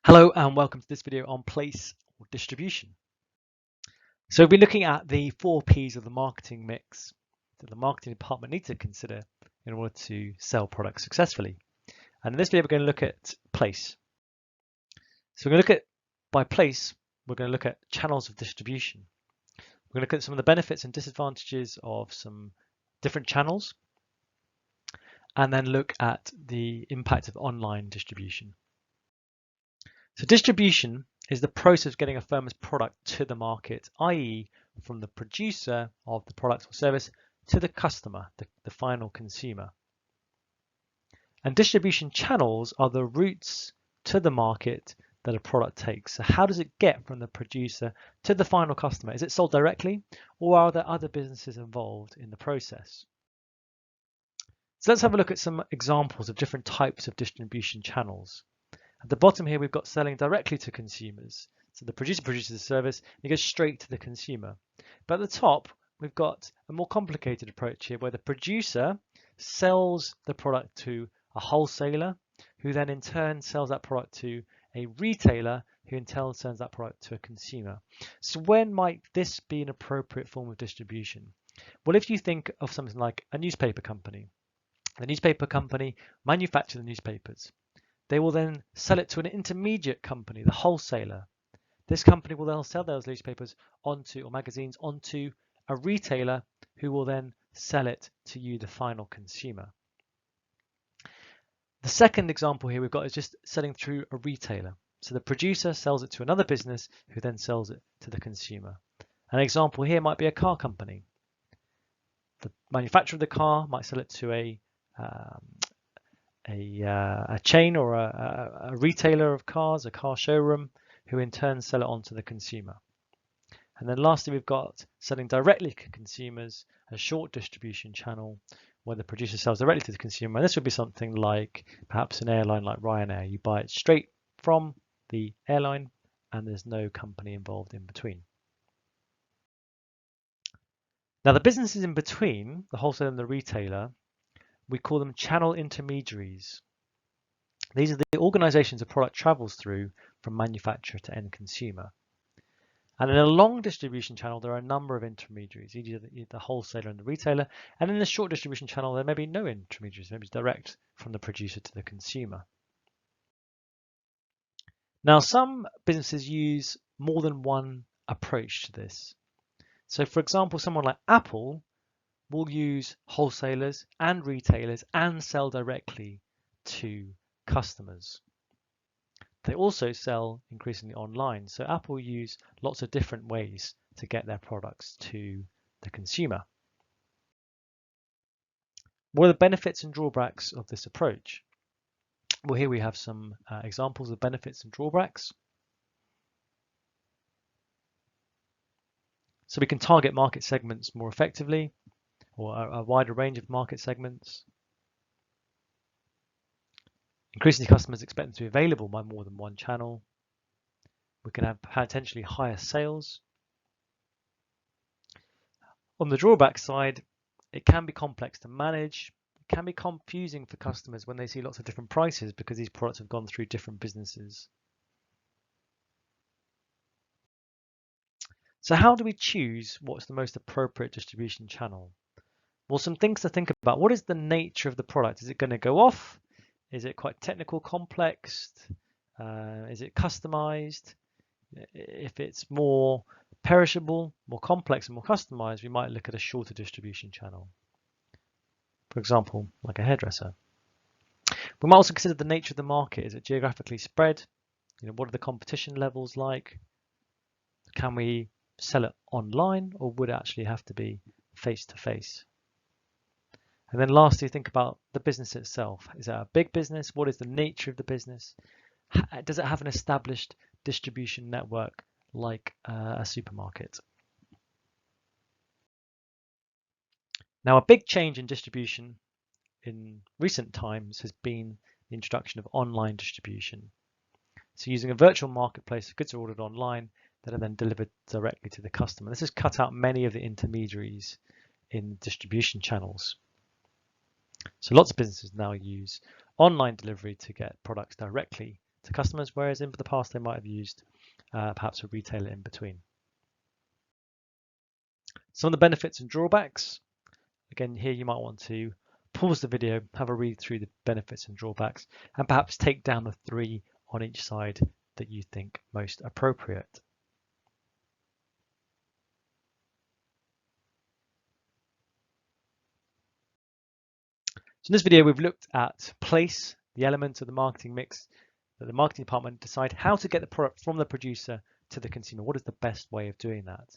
Hello and welcome to this video on place or distribution. So we've been looking at the 4 P's of the marketing mix that the marketing department needs to consider in order to sell products successfully. And in this video, we're going to look at place. So we're going to look at, by place, we're going to look at channels of distribution. We're going to look at some of the benefits and disadvantages of some different channels, and then look at the impact of online distribution. So distribution is the process of getting a firm's product to the market, i.e. from the producer of the product or service to the customer, the final consumer. And distribution channels are the routes to the market that a product takes. So how does it get from the producer to the final customer? Is it sold directly, or are there other businesses involved in the process? So let's have a look at some examples of different types of distribution channels. At the bottom here, we've got selling directly to consumers. So the producer produces a service, and it goes straight to the consumer. But at the top, we've got a more complicated approach here where the producer sells the product to a wholesaler, who then in turn sells that product to a retailer, who in turn sells that product to a consumer. So when might this be an appropriate form of distribution? Well, if you think of something like a newspaper company, the newspaper company manufactures the newspapers. They will then sell it to an intermediate company, the wholesaler. This company will then sell those newspapers onto, or magazines, onto a retailer who will then sell it to you, the final consumer. The second example here we've got is just selling through a retailer. So the producer sells it to another business who then sells it to the consumer. An example here might be a car company. The manufacturer of the car might sell it to a chain or a retailer of cars, a car showroom, who in turn sell it on to the consumer. And then lastly, we've got selling directly to consumers, a short distribution channel where the producer sells directly to the consumer. And this would be something like perhaps an airline like Ryanair. You buy it straight from the airline and there's no company involved in between. Now the businesses in between, the wholesaler and the retailer, we call them channel intermediaries. These are the organizations a product travels through from manufacturer to end consumer. And in a long distribution channel, there are a number of intermediaries, either the wholesaler and the retailer. And in the short distribution channel, there may be no intermediaries, maybe it's direct from the producer to the consumer. Now, some businesses use more than one approach to this. So for example, someone like Apple will use wholesalers and retailers and sell directly to customers. They also sell increasingly online. So Apple use lots of different ways to get their products to the consumer. What are the benefits and drawbacks of this approach? Well, here we have some examples of benefits and drawbacks. So we can target market segments more effectively, or a wider range of market segments. Increasingly, customers expect them to be available by more than one channel. We can have potentially higher sales. On the drawback side, it can be complex to manage. It can be confusing for customers when they see lots of different prices because these products have gone through different businesses. So how do we choose what's the most appropriate distribution channel? Well, some things to think about. What is the nature of the product? Is it going to go off? Is it quite technical, complex? Is it customized? If it's more perishable, more complex and more customized, we might look at a shorter distribution channel. For example, like a hairdresser. We might also consider the nature of the market. Is it geographically spread? What are the competition levels like? Can we sell it online, or would it actually have to be face-to-face? And then lastly, think about the business itself. Is it a big business? What is the nature of the business? Does it have an established distribution network like a supermarket? Now, a big change in distribution in recent times has been the introduction of online distribution. So using a virtual marketplace, goods are ordered online that are then delivered directly to the customer. This has cut out many of the intermediaries in distribution channels. So lots of businesses now use online delivery to get products directly to customers, whereas in the past they might have used perhaps a retailer in between. Some of the benefits and drawbacks. Again, here you might want to pause the video, have a read through the benefits and drawbacks, and perhaps take down the 3 on each side that you think most appropriate. So in this video, we've looked at place, the elements of the marketing mix that the marketing department decide how to get the product from the producer to the consumer. What is the best way of doing that?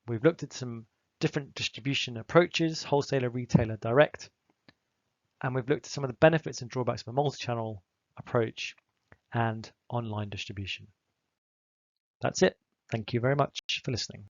We've looked at some different distribution approaches, wholesaler, retailer, direct, and we've looked at some of the benefits and drawbacks of a multi-channel approach and online distribution. That's it. Thank you very much for listening.